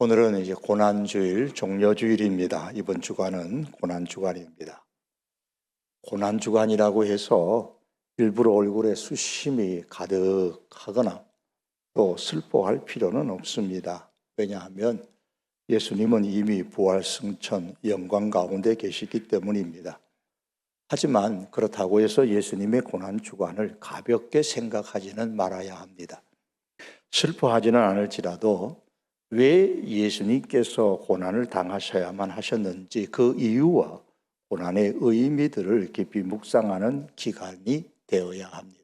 오늘은 이제 고난주일, 종려주일입니다. 이번 주간은 고난주간입니다. 고난주간이라고 해서 일부러 얼굴에 수심이 가득하거나 또 슬퍼할 필요는 없습니다. 왜냐하면 예수님은 이미 부활 승천 영광 가운데 계시기 때문입니다. 하지만 그렇다고 해서 예수님의 고난주간을 가볍게 생각하지는 말아야 합니다. 슬퍼하지는 않을지라도 왜 예수님께서 고난을 당하셔야만 하셨는지 그 이유와 고난의 의미들을 깊이 묵상하는 기간이 되어야 합니다.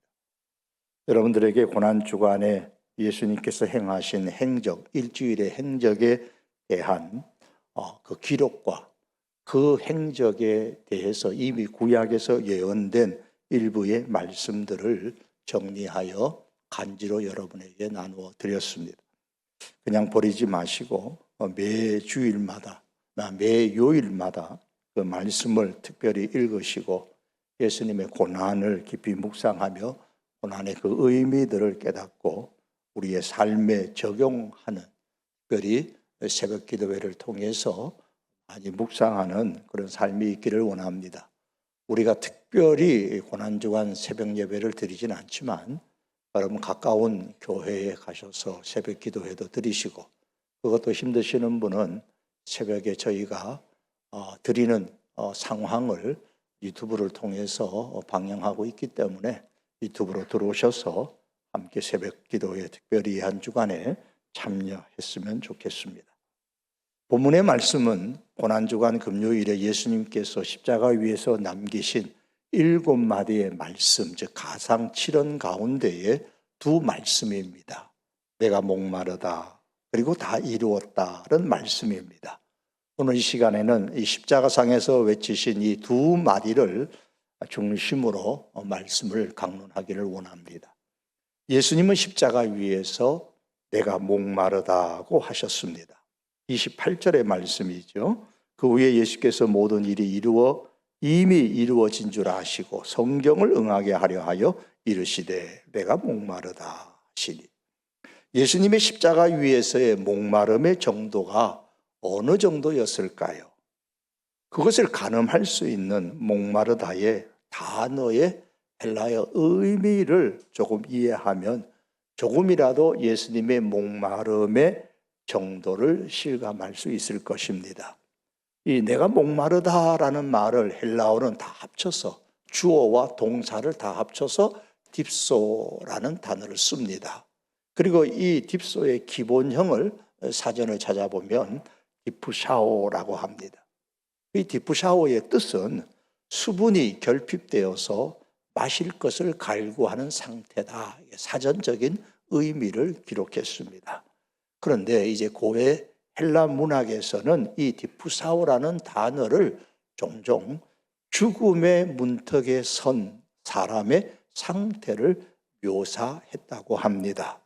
여러분들에게 고난주간에 예수님께서 행하신 행적, 일주일의 행적에 대한 그 기록과 그 행적에 대해서 이미 구약에서 예언된 일부의 말씀들을 정리하여 간지로 여러분에게 나누어 드렸습니다. 그냥 버리지 마시고 매 주일마다, 매 요일마다 그 말씀을 특별히 읽으시고 예수님의 고난을 깊이 묵상하며 고난의 그 의미들을 깨닫고 우리의 삶에 적용하는, 특별히 새벽 기도회를 통해서 많이 묵상하는 그런 삶이 있기를 원합니다. 우리가 특별히 고난주간 새벽 예배를 드리진 않지만 여러분 가까운 교회에 가셔서 새벽 기도회도 드리시고, 그것도 힘드시는 분은 새벽에 저희가 드리는 상황을 유튜브를 통해서 방영하고 있기 때문에 유튜브로 들어오셔서 함께 새벽 기도회 특별히 한 주간에 참여했으면 좋겠습니다. 본문의 말씀은 고난주간 금요일에 예수님께서 십자가 위에서 남기신 7마디의 말씀, 즉 가상 7원 가운데의 두 말씀입니다. 내가 목마르다, 그리고 다 이루었다는 말씀입니다. 오늘 이 시간에는 이 십자가상에서 외치신 이 두 마디를 중심으로 말씀을 강론하기를 원합니다. 예수님은 십자가 위에서 내가 목마르다고 하셨습니다. 28절의 말씀이죠. 그 후에 예수께서 모든 일이 이미 이루어진 줄 아시고 성경을 응하게 하려 하여 이르시되 내가 목마르다 하시니, 예수님의 십자가 위에서의 목마름의 정도가 어느 정도였을까요? 그것을 가늠할 수 있는 목마르다의 단어의 헬라어 의미를 조금 이해하면 조금이라도 예수님의 목마름의 정도를 실감할 수 있을 것입니다. 이 내가 목마르다라는 말을 헬라어는 다 합쳐서 주어와 동사를 다 합쳐서 딥소라는 단어를 씁니다. 그리고 이 딥소의 기본형을 사전을 찾아보면 디프샤오라고 합니다. 이 디프샤오의 뜻은 수분이 결핍되어서 마실 것을 갈구하는 상태다. 사전적인 의미를 기록했습니다. 그런데 이제 고대 헬라 문학에서는 이 디프사오라는 단어를 종종 죽음의 문턱에 선 사람의 상태를 묘사했다고 합니다.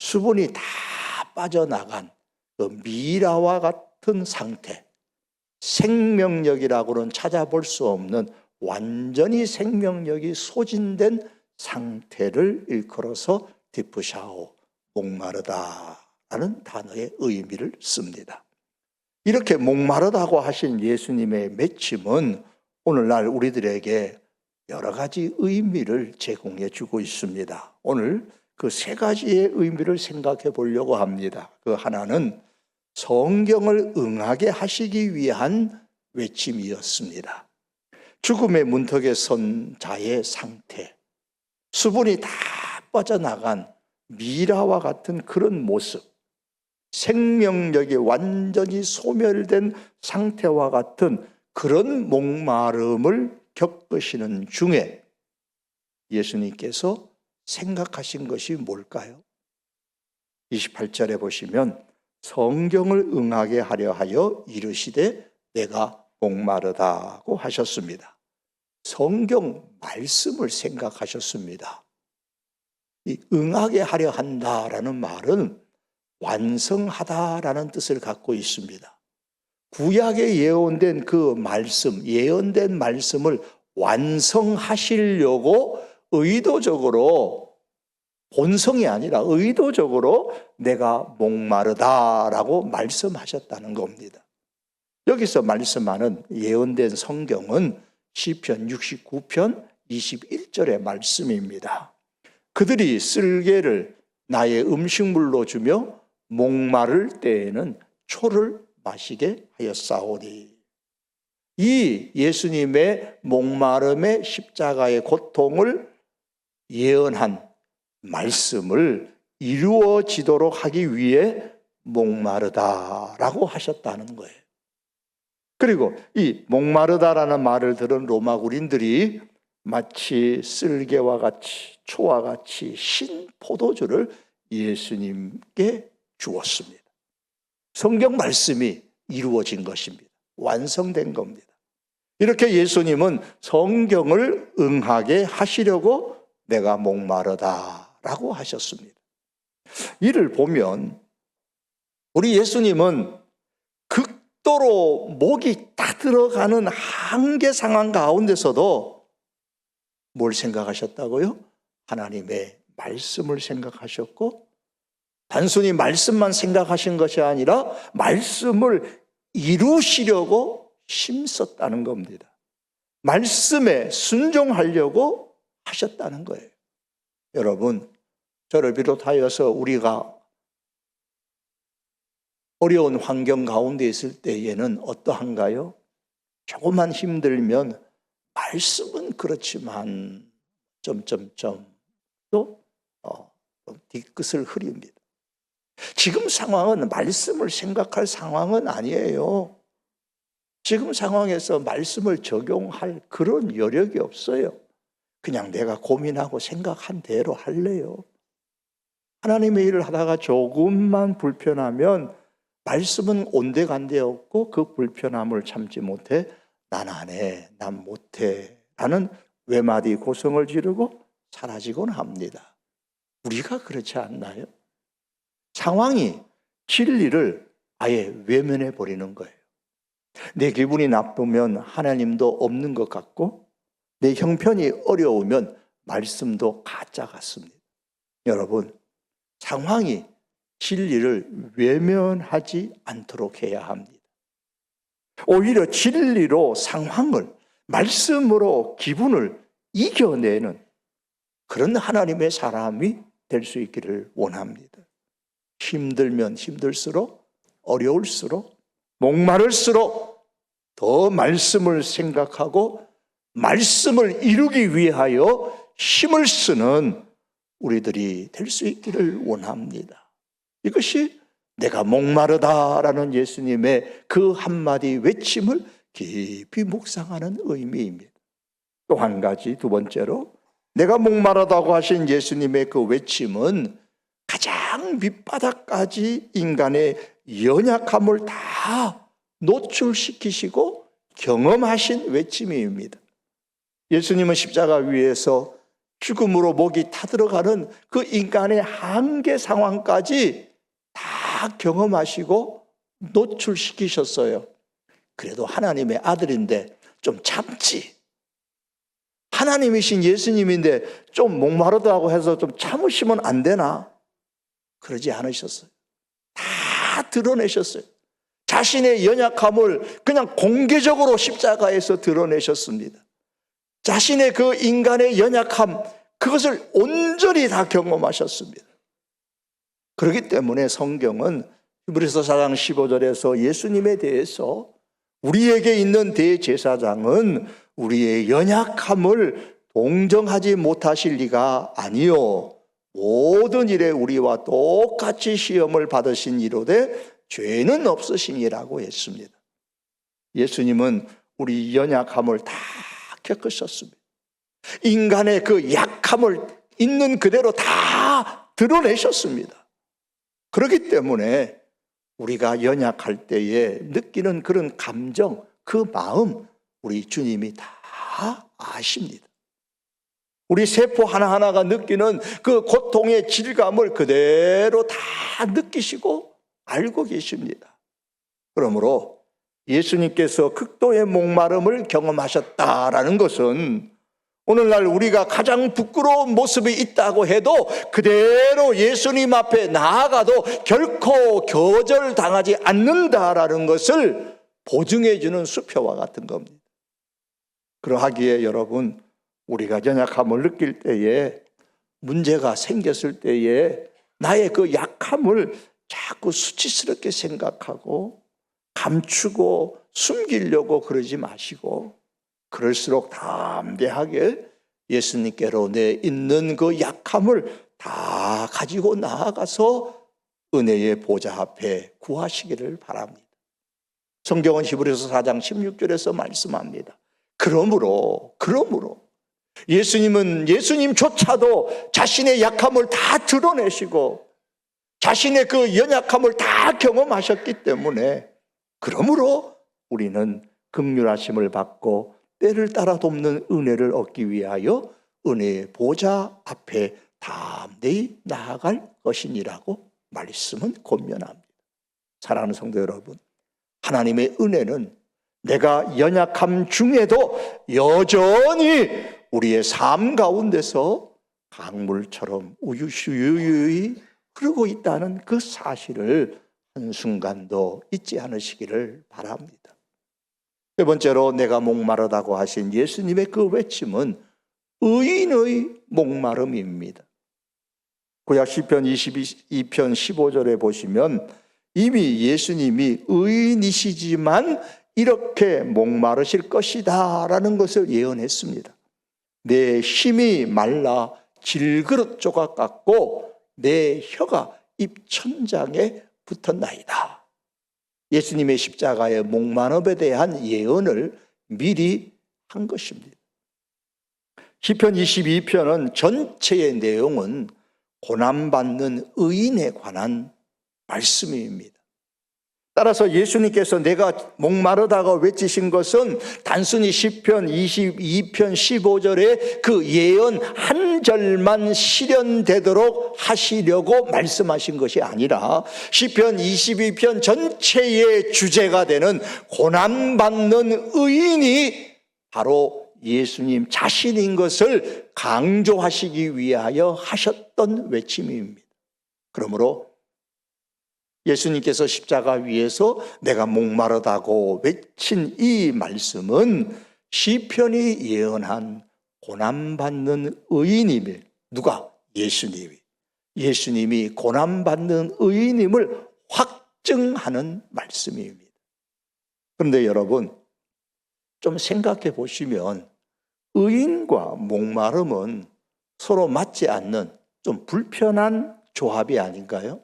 수분이 다 빠져나간 그 미라와 같은 상태, 생명력이라고는 찾아볼 수 없는 완전히 생명력이 소진된 상태를 일컬어서 디프샤오, 목마르다라는 단어의 의미를 씁니다. 이렇게 목마르다고 하신 예수님의 맺힘은 오늘날 우리들에게 여러 가지 의미를 제공해 주고 있습니다. 오늘 그 세 가지의 의미를 생각해 보려고 합니다. 그 하나는 성경을 응하게 하시기 위한 외침이었습니다. 죽음의 문턱에 선 자의 상태, 수분이 다 빠져나간 미라와 같은 그런 모습, 생명력이 완전히 소멸된 상태와 같은 그런 목마름을 겪으시는 중에 예수님께서 생각하신 것이 뭘까요? 28절에 보시면 성경을 응하게 하려 하여 이르시되 내가 목마르다고 하셨습니다. 성경 말씀을 생각하셨습니다. 이 응하게 하려 한다라는 말은 완성하다라는 뜻을 갖고 있습니다. 구약에 예언된 그 말씀, 예언된 말씀을 완성하시려고 의도적으로 본성이 아니라 의도적으로 내가 목마르다라고 말씀하셨다는 겁니다. 여기서 말씀하는 예언된 성경은 시편 69편 21절의 말씀입니다. 그들이 쓸개를 나의 음식물로 주며 목마를 때에는 초를 마시게 하였사오니. 이 예수님의 목마름의 십자가의 고통을 예언한 말씀을 이루어지도록 하기 위해 목마르다라고 하셨다는 거예요. 그리고 이 목마르다라는 말을 들은 로마 군인들이 마치 쓸개와 같이 초와 같이 신 포도주를 예수님께 주었습니다. 성경 말씀이 이루어진 것입니다. 완성된 겁니다. 이렇게 예수님은 성경을 응하게 하시려고 내가 목마르다라고 하셨습니다. 이를 보면 우리 예수님은 극도로 목이 다 들어가는 한계 상황 가운데서도 뭘 생각하셨다고요? 하나님의 말씀을 생각하셨고, 단순히 말씀만 생각하신 것이 아니라 말씀을 이루시려고 힘썼다는 겁니다. 말씀에 순종하려고 하셨다는 거예요. 여러분, 저를 비롯하여서 우리가 어려운 환경 가운데 있을 때에는 어떠한가요? 조금만 힘들면 말씀은 그렇지만 또 뒤끝을 흐립니다. 지금 상황은 말씀을 생각할 상황은 아니에요. 지금 상황에서 말씀을 적용할 그런 여력이 없어요. 그냥 내가 고민하고 생각한 대로 할래요. 하나님의 일을 하다가 조금만 불편하면 말씀은 온데간데 없고 그 불편함을 참지 못해 난 안 해, 난 못해 라는 외마디 고성을 지르고 사라지곤 합니다. 우리가 그렇지 않나요? 상황이 진리를 아예 외면해 버리는 거예요. 내 기분이 나쁘면 하나님도 없는 것 같고 내 형편이 어려우면 말씀도 가짜 같습니다. 여러분, 상황이 진리를 외면하지 않도록 해야 합니다. 오히려 진리로 상황을, 말씀으로 기분을 이겨내는 그런 하나님의 사람이 될 수 있기를 원합니다. 힘들면 힘들수록, 어려울수록, 목마를수록 더 말씀을 생각하고 말씀을 이루기 위하여 힘을 쓰는 우리들이 될 수 있기를 원합니다. 이것이 내가 목마르다라는 예수님의 그 한마디 외침을 깊이 묵상하는 의미입니다. 또 한 가지, 두 번째로 내가 목마르다고 하신 예수님의 그 외침은 가장 밑바닥까지 인간의 연약함을 다 노출시키시고 경험하신 외침입니다. 예수님은 십자가 위에서 죽음으로 목이 타들어가는 그 인간의 한계 상황까지 다 경험하시고 노출시키셨어요. 그래도 하나님의 아들인데 좀 참지. 하나님이신 예수님인데 좀 목마르다고 해서 좀 참으시면 안 되나? 그러지 않으셨어요. 다 드러내셨어요. 자신의 연약함을 그냥 공개적으로 십자가에서 드러내셨습니다. 자신의 그 인간의 연약함, 그것을 온전히 다 경험하셨습니다. 그렇기 때문에 성경은 히브리서 4장 15절에서 예수님에 대해서 우리에게 있는 대제사장은 우리의 연약함을 동정하지 못하실 리가 아니요 모든 일에 우리와 똑같이 시험을 받으신 이로되 죄는 없으심이라고 했습니다. 예수님은 우리 연약함을 다 겪으셨습니다. 인간의 그 약함을 있는 그대로 다 드러내셨습니다. 그렇기 때문에 우리가 연약할 때에 느끼는 그런 감정, 그 마음 우리 주님이 다 아십니다. 우리 세포 하나하나가 느끼는 그 고통의 질감을 그대로 다 느끼시고 알고 계십니다. 그러므로 예수님께서 극도의 목마름을 경험하셨다라는 것은 오늘날 우리가 가장 부끄러운 모습이 있다고 해도 그대로 예수님 앞에 나아가도 결코 거절당하지 않는다라는 것을 보증해 주는 수표와 같은 겁니다. 그러하기에 여러분, 우리가 연약함을 느낄 때에, 문제가 생겼을 때에 나의 그 약함을 자꾸 수치스럽게 생각하고 감추고 숨기려고 그러지 마시고, 그럴수록 담대하게 예수님께로 내 있는 그 약함을 다 가지고 나아가서 은혜의 보좌 앞에 구하시기를 바랍니다. 성경은 히브리서 4장 16절에서 말씀합니다. 그러므로 예수님은 예수님조차도 자신의 약함을 다 드러내시고 자신의 그 연약함을 다 경험하셨기 때문에, 그러므로 우리는 긍휼하심을 받고 때를 따라 돕는 은혜를 얻기 위하여 은혜의 보좌 앞에 담대히 나아갈 것이니라고 말씀은 권면합니다. 사랑하는 성도 여러분, 하나님의 은혜는 내가 연약함 중에도 여전히 우리의 삶 가운데서 강물처럼 우유유유히 흐르고 있다는 그 사실을 한순간도 잊지 않으시기를 바랍니다. 세 번째로, 내가 목마르다고 하신 예수님의 그 외침은 의인의 목마름입니다. 구약 시편 22편 15절에 보시면 이미 예수님이 의인이시지만 이렇게 목마르실 것이다 라는 것을 예언했습니다. 내 힘이 말라 질그릇 조각 같고 내 혀가 입천장에 붙었나이다. 예수님의 십자가의 목마름에 대한 예언을 미리 한 것입니다. 시편 22편은 전체의 내용은 고난받는 의인에 관한 말씀입니다. 따라서 예수님께서 내가 목마르다고 외치신 것은 단순히 시편 22편 15절의 그 예언 한 절만 실현되도록 하시려고 말씀하신 것이 아니라 시편 22편 전체의 주제가 되는 고난받는 의인이 바로 예수님 자신인 것을 강조하시기 위하여 하셨던 외침입니다. 그러므로 예수님께서 십자가 위에서 내가 목마르다고 외친 이 말씀은 시편이 예언한 고난받는 의인임을, 누가? 예수님이 고난받는 의인임을 확증하는 말씀입니다. 그런데 여러분, 좀 생각해 보시면 의인과 목마름은 서로 맞지 않는 좀 불편한 조합이 아닌가요?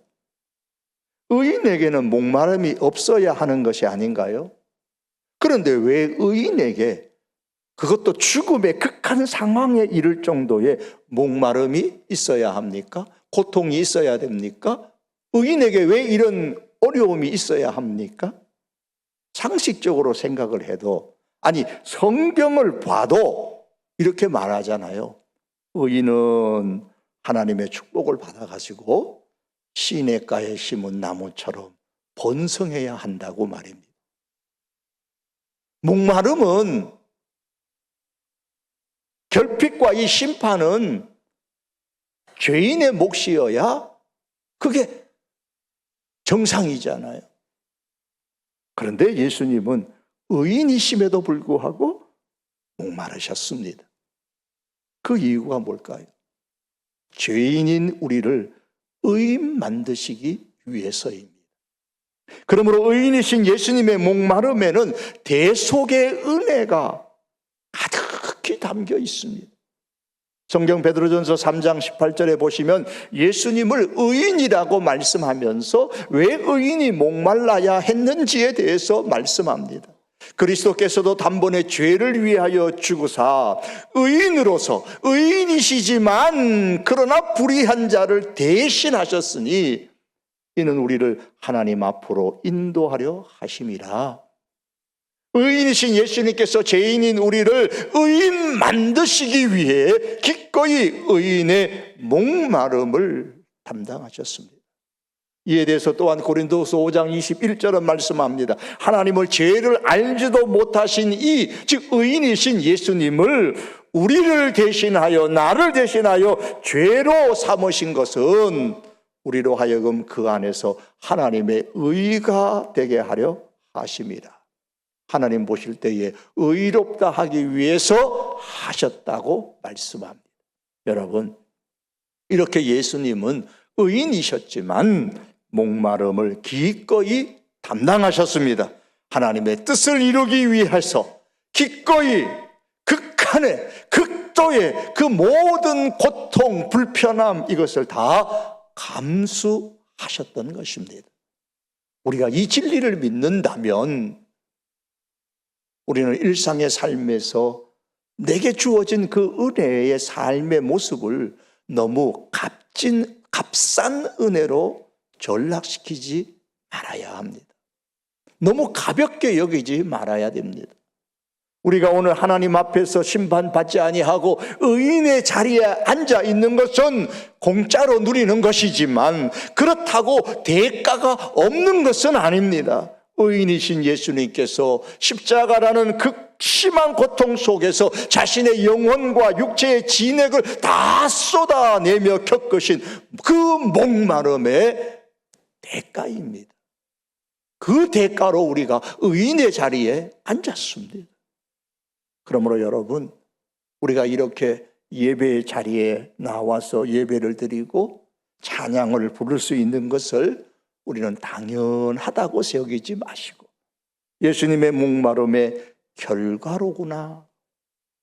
의인에게는 목마름이 없어야 하는 것이 아닌가요? 그런데 왜 의인에게, 그것도 죽음의 극한 상황에 이를 정도의 목마름이 있어야 합니까? 고통이 있어야 됩니까? 의인에게 왜 이런 어려움이 있어야 합니까? 상식적으로 생각을 해도, 아니 성경을 봐도 이렇게 말하잖아요. 의인은 하나님의 축복을 받아가지고 시냇가에 심은 나무처럼 번성해야 한다고 말입니다. 목마름은, 결핍과 이 심판은 죄인의 몫이어야 그게 정상이잖아요. 그런데 예수님은 의인이심에도 불구하고 목마르셨습니다. 그 이유가 뭘까요? 죄인인 우리를 의인 만드시기 위해서입니다. 그러므로 의인이신 예수님의 목마름에는 대속의 은혜가 가득히 담겨 있습니다. 성경 베드로전서 3장 18절에 보시면 예수님을 의인이라고 말씀하면서 왜 의인이 목말라야 했는지에 대해서 말씀합니다. 그리스도께서도 단번에 죄를 위하여 죽으사 의인으로서, 의인이시지만 그러나 불의한 자를 대신하셨으니 이는 우리를 하나님 앞으로 인도하려 하심이라. 의인이신 예수님께서 죄인인 우리를 의인 만드시기 위해 기꺼이 의인의 목마름을 담당하셨습니다. 이에 대해서 또한 고린도서 5장 21절은 말씀합니다. 하나님을 죄를 알지도 못하신 즉 의인이신 예수님을 우리를 대신하여, 나를 대신하여 죄로 삼으신 것은 우리로 하여금 그 안에서 하나님의 의가 되게 하려 하심이라. 하나님 보실 때에 의롭다 하기 위해서 하셨다고 말씀합니다. 여러분, 이렇게 예수님은 의인이셨지만 목마름을 기꺼이 담당하셨습니다. 하나님의 뜻을 이루기 위해서 기꺼이 극한의 극도의 그 모든 고통, 불편함, 이것을 다 감수하셨던 것입니다. 우리가 이 진리를 믿는다면 우리는 일상의 삶에서 내게 주어진 그 은혜의 삶의 모습을 너무 값싼 은혜로 전락시키지 말아야 합니다. 너무 가볍게 여기지 말아야 됩니다. 우리가 오늘 하나님 앞에서 심판받지 아니하고 의인의 자리에 앉아 있는 것은 공짜로 누리는 것이지만 그렇다고 대가가 없는 것은 아닙니다. 의인이신 예수님께서 십자가라는 극심한 고통 속에서 자신의 영혼과 육체의 진액을 다 쏟아내며 겪으신 그 목마름의 대가입니다. 그 대가로 우리가 의인의 자리에 앉았습니다. 그러므로 여러분, 우리가 이렇게 예배의 자리에 나와서 예배를 드리고 찬양을 부를 수 있는 것을 우리는 당연하다고 여기지 마시고 예수님의 목마름의 결과로구나,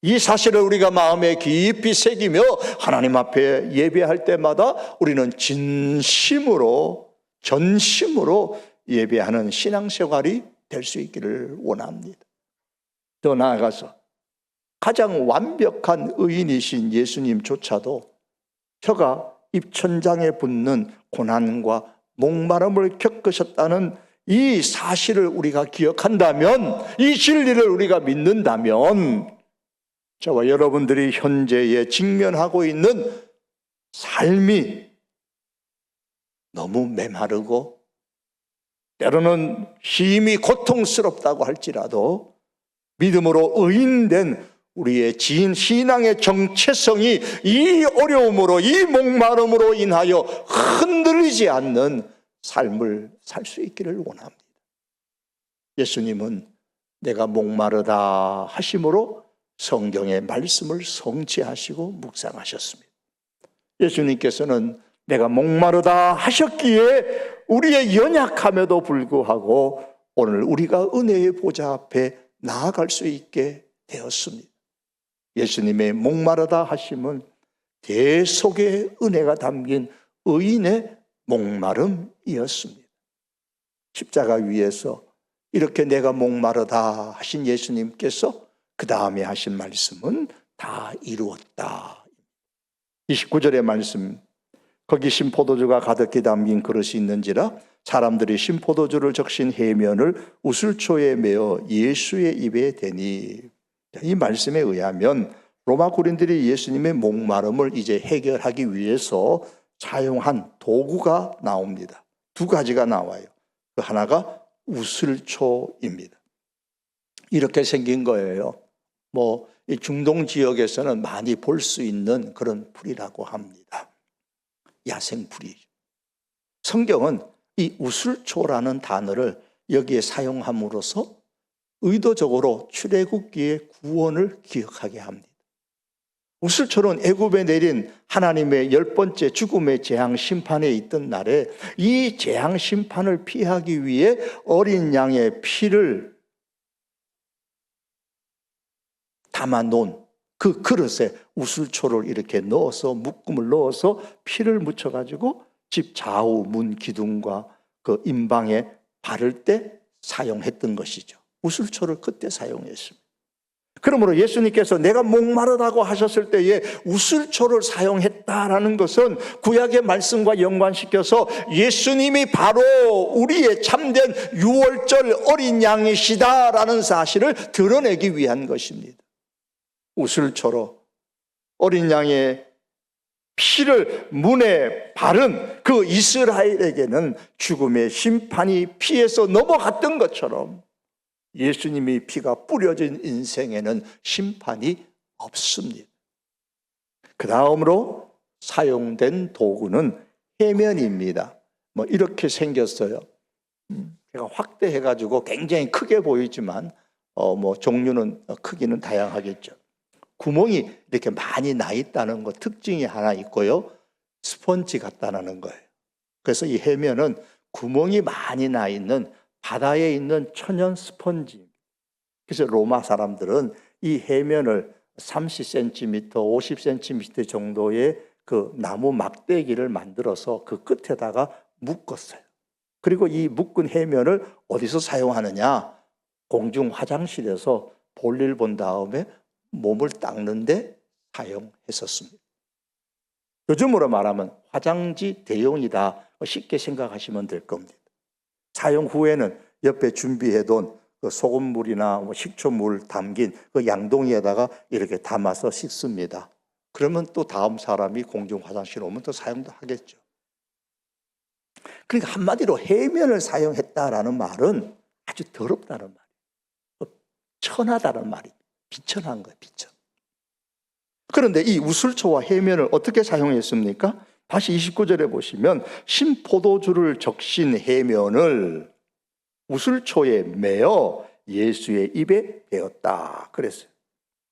이 사실을 우리가 마음에 깊이 새기며 하나님 앞에 예배할 때마다 우리는 진심으로, 전심으로 예배하는 신앙생활이 될 수 있기를 원합니다. 더 나아가서 가장 완벽한 의인이신 예수님조차도 혀가 입천장에 붙는 고난과 목마름을 겪으셨다는 이 사실을 우리가 기억한다면, 이 진리를 우리가 믿는다면, 저와 여러분들이 현재에 직면하고 있는 삶이 너무 메마르고 때로는 힘이 고통스럽다고 할지라도 믿음으로 의인된 우리의 신앙의 정체성이 이 어려움으로, 이 목마름으로 인하여 흔들리지 않는 삶을 살 수 있기를 원합니다. 예수님은 내가 목마르다 하심으로 성경의 말씀을 성취하시고 묵상하셨습니다. 예수님께서는 내가 목마르다 하셨기에 우리의 연약함에도 불구하고 오늘 우리가 은혜의 보좌 앞에 나아갈 수 있게 되었습니다. 예수님의 목마르다 하심은 대속의 은혜가 담긴 의인의 목마름이었습니다. 십자가 위에서 이렇게 내가 목마르다 하신 예수님께서 그 다음에 하신 말씀은 다 이루었다. 29절의 말씀, 거기 신포도주가 가득히 담긴 그릇이 있는지라 사람들이 신포도주를 적신 해면을 우슬초에 메어 예수의 입에 대니. 이 말씀에 의하면 로마 군인들이 예수님의 목마름을 이제 해결하기 위해서 사용한 도구가 나옵니다. 두 가지가 나와요. 그 하나가 우슬초입니다. 이렇게 생긴 거예요. 이 중동 지역에서는 많이 볼 수 있는 그런 풀이라고 합니다. 야생풀이죠. 성경은 이 우슬초라는 단어를 여기에 사용함으로써 의도적으로 출애굽기의 구원을 기억하게 합니다. 우슬초는 애굽에 내린 하나님의 10번째 죽음의 재앙 심판에 있던 날에 이 재앙 심판을 피하기 위해 어린 양의 피를 담아놓은 그 그릇에 우슬초를 이렇게 넣어서, 묶음을 넣어서 피를 묻혀가지고 집 좌우 문 기둥과 그 임방에 바를 때 사용했던 것이죠. 우슬초를 그때 사용했습니다. 그러므로 예수님께서 내가 목마르다고 하셨을 때에 우슬초를 사용했다라는 것은 구약의 말씀과 연관시켜서 예수님이 바로 우리의 참된 유월절 어린 양이시다라는 사실을 드러내기 위한 것입니다. 우슬초로 어린 양의 피를 문에 바른 그 이스라엘에게는 죽음의 심판이 피에서 넘어갔던 것처럼 예수님이 피가 뿌려진 인생에는 심판이 없습니다. 그 다음으로 사용된 도구는 해면입니다. 뭐 이렇게 생겼어요. 제가 확대해가지고 굉장히 크게 보이지만 뭐 종류는 크기는 다양하겠죠. 구멍이 이렇게 많이 나 있다는 것 특징이 하나 있고요. 스펀지 같다는 거예요. 그래서 이 해면은 구멍이 많이 나 있는 바다에 있는 천연 스펀지. 그래서 로마 사람들은 이 해면을 30cm, 50cm 정도의 그 나무 막대기를 만들어서 그 끝에다가 묶었어요. 그리고 이 묶은 해면을 어디서 사용하느냐? 공중 화장실에서 볼일 본 다음에 몸을 닦는데 사용했었습니다. 요즘으로 말하면 화장지 대용이다. 쉽게 생각하시면 될 겁니다. 사용 후에는 옆에 준비해둔 그 소금물이나 뭐 식초물 담긴 그 양동이에다가 이렇게 담아서 씻습니다. 그러면 또 다음 사람이 공중 화장실 오면 또 사용도 하겠죠. 그러니까 한마디로 해면을 사용했다라는 말은 아주 더럽다는 말이에요. 천하다는 말이에요. 비천한 거예요, 비천. 그런데 이 우슬초와 해면을 어떻게 사용했습니까? 다시 29절에 보시면 신포도주를 적신 해면을 우슬초에 매어 예수의 입에 대었다 그랬어요.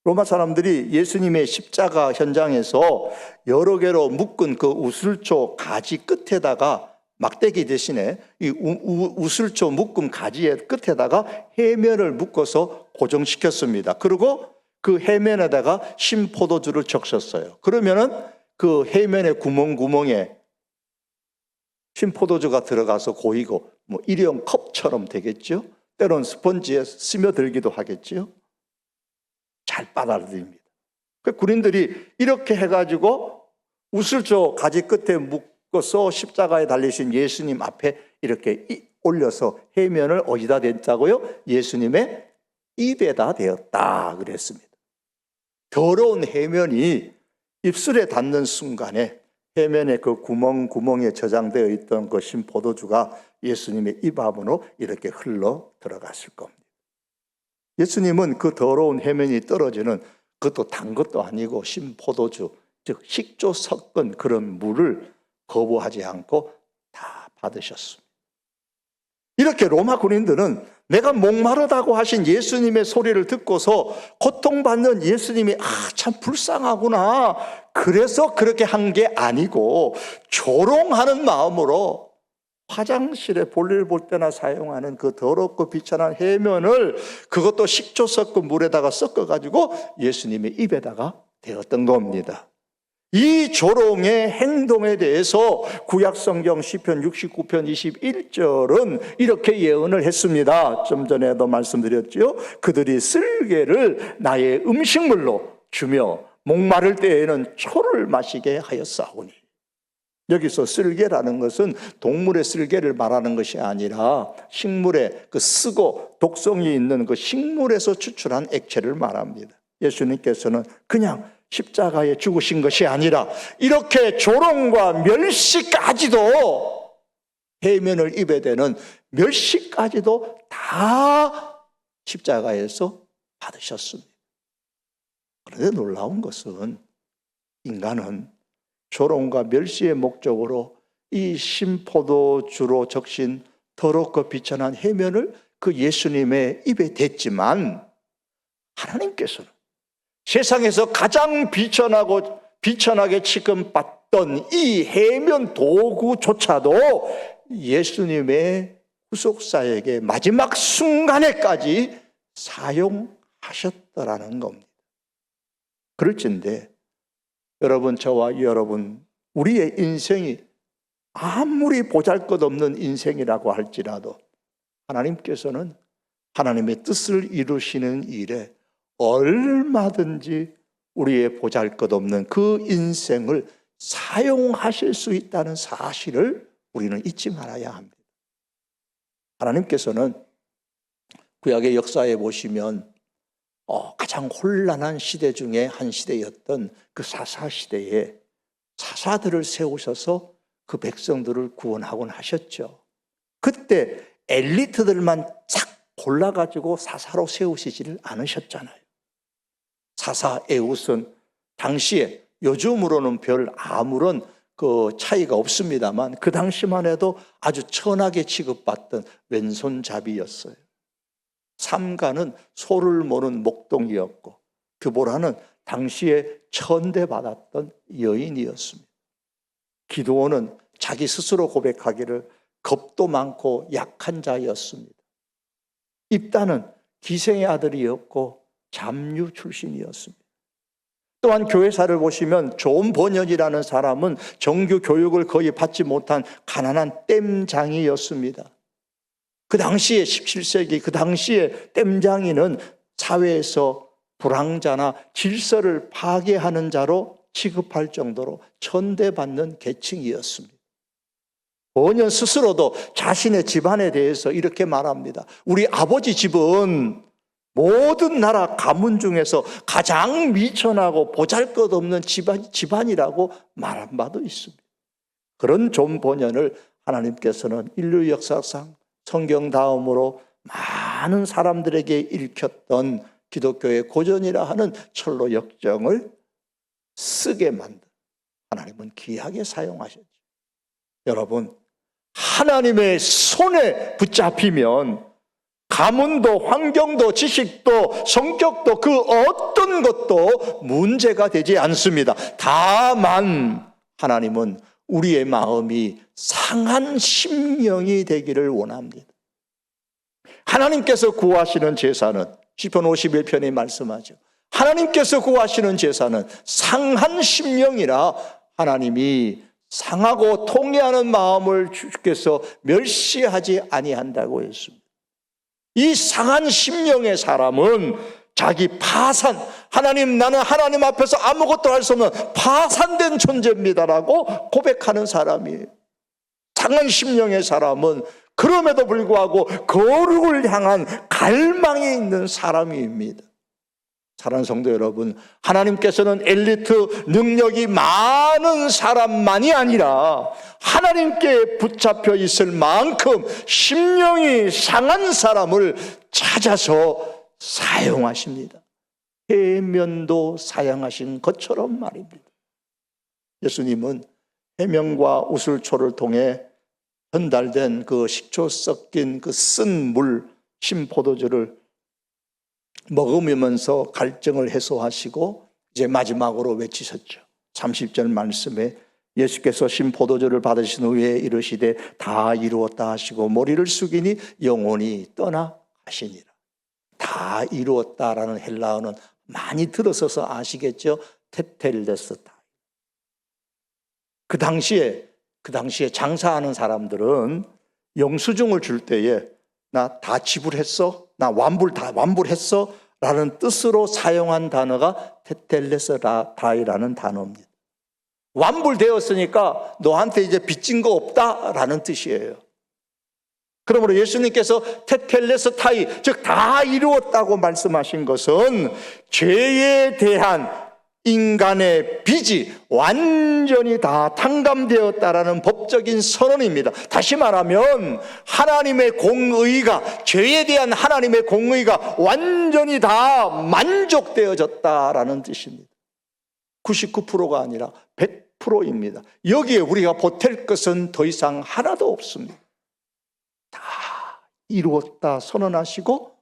로마 사람들이 예수님의 십자가 현장에서 여러 개로 묶은 그 우슬초 가지 끝에다가 막대기 대신에 이 우슬초 묶음 가지의 끝에다가 해면을 묶어서 고정시켰습니다. 그리고 그 해면에다가 신포도주를 적셨어요. 그러면은 그 해면의 구멍구멍에 신포도주가 들어가서 고이고 뭐 일회용 컵처럼 되겠죠. 때론 스펀지에 스며들기도 하겠죠. 잘 빨아들입니다. 그 군인들이 이렇게 해가지고 우슬초 가지 끝에 묶어서 십자가에 달리신 예수님 앞에 이렇게 올려서 해면을 어디다 댔다고요? 예수님의 입에다 대었다 그랬습니다. 더러운 해면이 입술에 닿는 순간에 해면의 그 구멍에 저장되어 있던 그 신포도주가 예수님의 입 안으로 이렇게 흘러 들어갔을 겁니다. 예수님은 그 더러운 해면이 떨어지는 그것도 단 것도 아니고 신포도주, 즉 식초 섞은 그런 물을 거부하지 않고 다 받으셨습니다. 이렇게 로마 군인들은 내가 목마르다고 하신 예수님의 소리를 듣고서 고통받는 예수님이 참 불쌍하구나. 그래서 그렇게 한 게 아니고 조롱하는 마음으로 화장실에 볼일 볼 때나 사용하는 그 더럽고 비천한 해면을 그것도 식초 섞은 물에다가 섞어가지고 예수님의 입에다가 대었던 겁니다. 이 조롱의 행동에 대해서 구약성경 시편 69편 21절은 이렇게 예언을 했습니다. 좀 전에도 말씀드렸죠. 그들이 쓸개를 나의 음식물로 주며 목마를 때에는 초를 마시게 하였사오니. 여기서 쓸개라는 것은 동물의 쓸개를 말하는 것이 아니라 식물의 그 쓰고 독성이 있는 그 식물에서 추출한 액체를 말합니다. 예수님께서는 그냥 십자가에 죽으신 것이 아니라 이렇게 조롱과 멸시까지도 해면을 입에 대는 멸시까지도 다 십자가에서 받으셨습니다. 그런데 놀라운 것은 인간은 조롱과 멸시의 목적으로 이 신포도주로 적신 더럽고 비천한 해면을 그 예수님의 입에 댔지만 하나님께서는 세상에서 가장 비천하게 취급받던 이 해면 도구조차도 예수님의 후속사에게 마지막 순간에까지 사용하셨더라는 겁니다. 그럴진데 여러분, 저와 여러분, 우리의 인생이 아무리 보잘것없는 인생이라고 할지라도 하나님께서는 하나님의 뜻을 이루시는 일에 얼마든지 우리의 보잘것없는 그 인생을 사용하실 수 있다는 사실을 우리는 잊지 말아야 합니다. 하나님께서는 구약의 역사에 보시면 가장 혼란한 시대 중에 한 시대였던 그 사사시대에 사사들을 세우셔서 그 백성들을 구원하곤 하셨죠. 그때 엘리트들만 싹 골라가지고 사사로 세우시지를 않으셨잖아요. 사사 에훗은 당시에 요즘으로는 별 아무런 그 차이가 없습니다만 그 당시만 해도 아주 천하게 취급받던 왼손잡이였어요. 삼가는 소를 모는 목동이었고 드보라는 당시에 천대받았던 여인이었습니다. 기드온은 자기 스스로 고백하기를 겁도 많고 약한 자였습니다. 입다는 기생의 아들이었고 잠유 출신이었습니다. 또한 교회사를 보시면 존 번연이라는 사람은 정규 교육을 거의 받지 못한 가난한 땜장이었습니다. 그 당시에 17세기 그 당시에 땜장이는 사회에서 불황자나 질서를 파괴하는 자로 취급할 정도로 천대받는 계층이었습니다. 번연 스스로도 자신의 집안에 대해서 이렇게 말합니다. 우리 아버지 집은 모든 나라 가문 중에서 가장 미천하고 보잘것없는 집안이라고 말한 바도 있습니다. 그런 존 번연을 하나님께서는 인류 역사상 성경 다음으로 많은 사람들에게 읽혔던 기독교의 고전이라 하는 철로 역정을 쓰게 만든 하나님은 귀하게 사용하셨죠. 여러분, 하나님의 손에 붙잡히면 가문도 환경도 지식도 성격도 그 어떤 것도 문제가 되지 않습니다. 다만 하나님은 우리의 마음이 상한 심령이 되기를 원합니다. 하나님께서 구하시는 제사는 시편 51편에 말씀하죠. 하나님께서 구하시는 제사는 상한 심령이라 하나님이 상하고 통회하는 마음을 주께서 멸시하지 아니한다고 했습니다. 이 상한 심령의 사람은 자기 파산, 하나님 나는 하나님 앞에서 아무것도 할 수 없는 파산된 존재입니다라고 고백하는 사람이에요. 상한 심령의 사람은 그럼에도 불구하고 거룩을 향한 갈망이 있는 사람입니다. 사랑하는 성도 여러분, 하나님께서는 엘리트 능력이 많은 사람만이 아니라 하나님께 붙잡혀 있을 만큼 심령이 상한 사람을 찾아서 사용하십니다. 해면도 사용하신 것처럼 말입니다. 예수님은 해면과 우슬초를 통해 전달된 그 식초 섞인 그 쓴 물, 신포도주를 먹으면서 갈증을 해소하시고 이제 마지막으로 외치셨죠. 30절 말씀에 예수께서 신포도주를 받으신 후에 이르시되 다 이루었다 하시고 머리를 숙이니 영혼이 떠나 가시니라. 다 이루었다라는 헬라어는 많이 들어서서 아시겠죠? 테텔레스타. 그 당시에 장사하는 사람들은 영수증을 줄 때에 나 다 지불했어? 나 완불했어? 라는 뜻으로 사용한 단어가 테텔레스다이라는 단어입니다. 완불되었으니까 너한테 이제 빚진 거 없다라는 뜻이에요. 그러므로 예수님께서 테텔레스타이, 즉 다 이루었다고 말씀하신 것은 죄에 대한 인간의 빚이 완전히 다 탕감되었다라는 법적인 선언입니다. 다시 말하면 하나님의 공의가, 죄에 대한 하나님의 공의가 완전히 다 만족되어졌다라는 뜻입니다. 99%가 아니라 100%입니다. 여기에 우리가 보탤 것은 더 이상 하나도 없습니다. 다 이루었다 선언하시고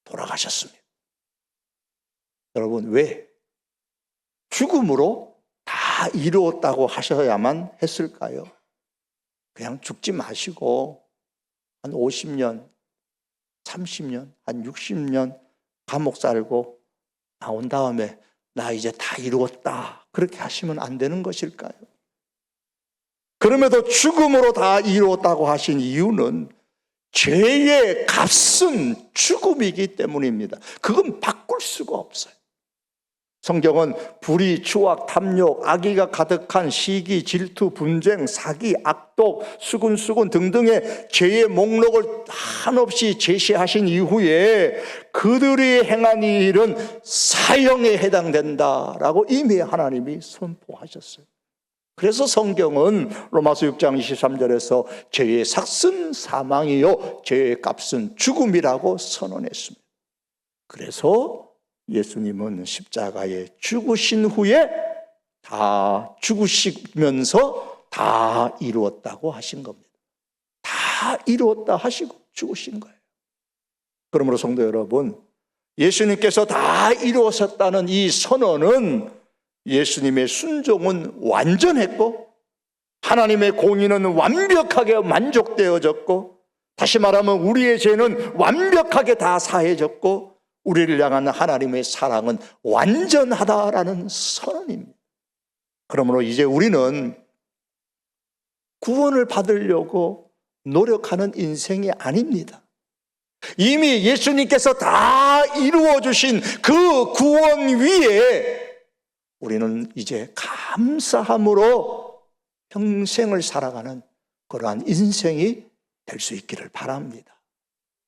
돌아가셨습니다. 여러분, 왜 죽음으로 다 이루었다고 하셔야만 했을까요? 그냥 죽지 마시고 한 50년, 30년, 한 60년 감옥 살고 나온 다음에 나 이제 다 이루었다 그렇게 하시면 안 되는 것일까요? 그럼에도 죽음으로 다 이루었다고 하신 이유는 죄의 값은 죽음이기 때문입니다. 그건 바꿀 수가 없어요. 성경은 불의, 추악, 탐욕, 악의가 가득한 시기, 질투, 분쟁, 사기, 악독, 수군수군 등등의 죄의 목록을 한없이 제시하신 이후에 그들이 행한 이 일은 사형에 해당된다라고 이미 하나님이 선포하셨어요. 그래서 성경은 로마서 6장 23절에서 죄의 삭은 사망이요 죄의 값은 죽음이라고 선언했습니다. 그래서 예수님은 십자가에 죽으신 후에 다 죽으시면서 다 이루었다고 하신 겁니다. 다 이루었다 하시고 죽으신 거예요. 그러므로 성도 여러분, 예수님께서 다 이루었다는 이 선언은 예수님의 순종은 완전했고 하나님의 공의는 완벽하게 만족되어졌고, 다시 말하면 우리의 죄는 완벽하게 다 사해졌고, 우리를 향한 하나님의 사랑은 완전하다라는 선언입니다. 그러므로 이제 우리는 구원을 받으려고 노력하는 인생이 아닙니다. 이미 예수님께서 다 이루어 주신 그 구원 위에 우리는 이제 감사함으로 평생을 살아가는 그러한 인생이 될 수 있기를 바랍니다.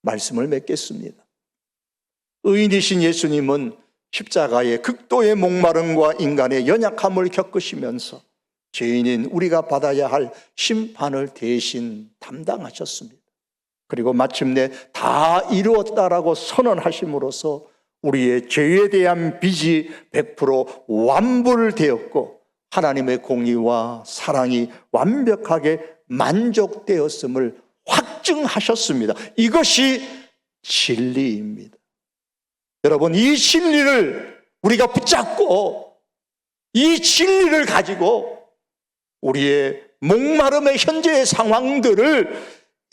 말씀을 맺겠습니다. 의인이신 예수님은 십자가의 극도의 목마름과 인간의 연약함을 겪으시면서 죄인인 우리가 받아야 할 심판을 대신 담당하셨습니다. 그리고 마침내 다 이루었다라고 선언하심으로써 우리의 죄에 대한 빚이 100% 완불되었고 하나님의 공의와 사랑이 완벽하게 만족되었음을 확증하셨습니다. 이것이 진리입니다. 여러분, 이 진리를 우리가 붙잡고 이 진리를 가지고 우리의 목마름의 현재의 상황들을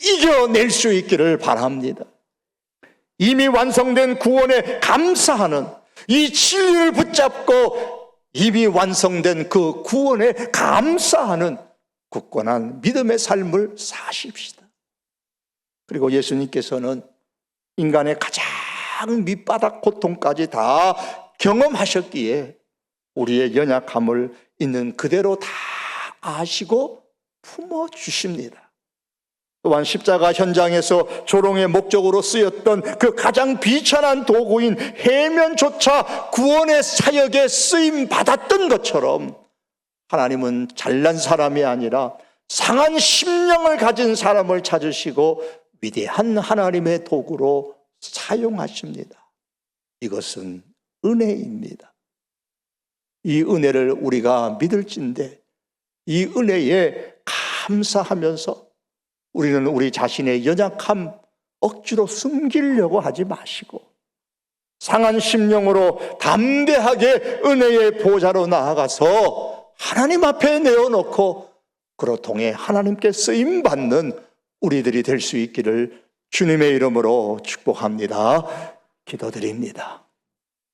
이겨낼 수 있기를 바랍니다. 이미 완성된 구원에 감사하는 이 진리를 붙잡고 이미 완성된 그 구원에 감사하는 굳건한 믿음의 삶을 사십시다. 그리고 예수님께서는 인간의 가장 밑바닥 고통까지 다 경험하셨기에 우리의 연약함을 있는 그대로 다 아시고 품어주십니다. 또한 십자가 현장에서 조롱의 목적으로 쓰였던 그 가장 비천한 도구인 해면조차 구원의 사역에 쓰임 받았던 것처럼 하나님은 잘난 사람이 아니라 상한 심령을 가진 사람을 찾으시고 위대한 하나님의 도구로 사용하십니다. 이것은 은혜입니다. 이 은혜를 우리가 믿을진데 이 은혜에 감사하면서 우리는 우리 자신의 연약함 억지로 숨기려고 하지 마시고 상한 심령으로 담대하게 은혜의 보좌로 나아가서 하나님 앞에 내어놓고 그로 통해 하나님께 쓰임받는 우리들이 될 수 있기를 주님의 이름으로 축복합니다. 기도드립니다.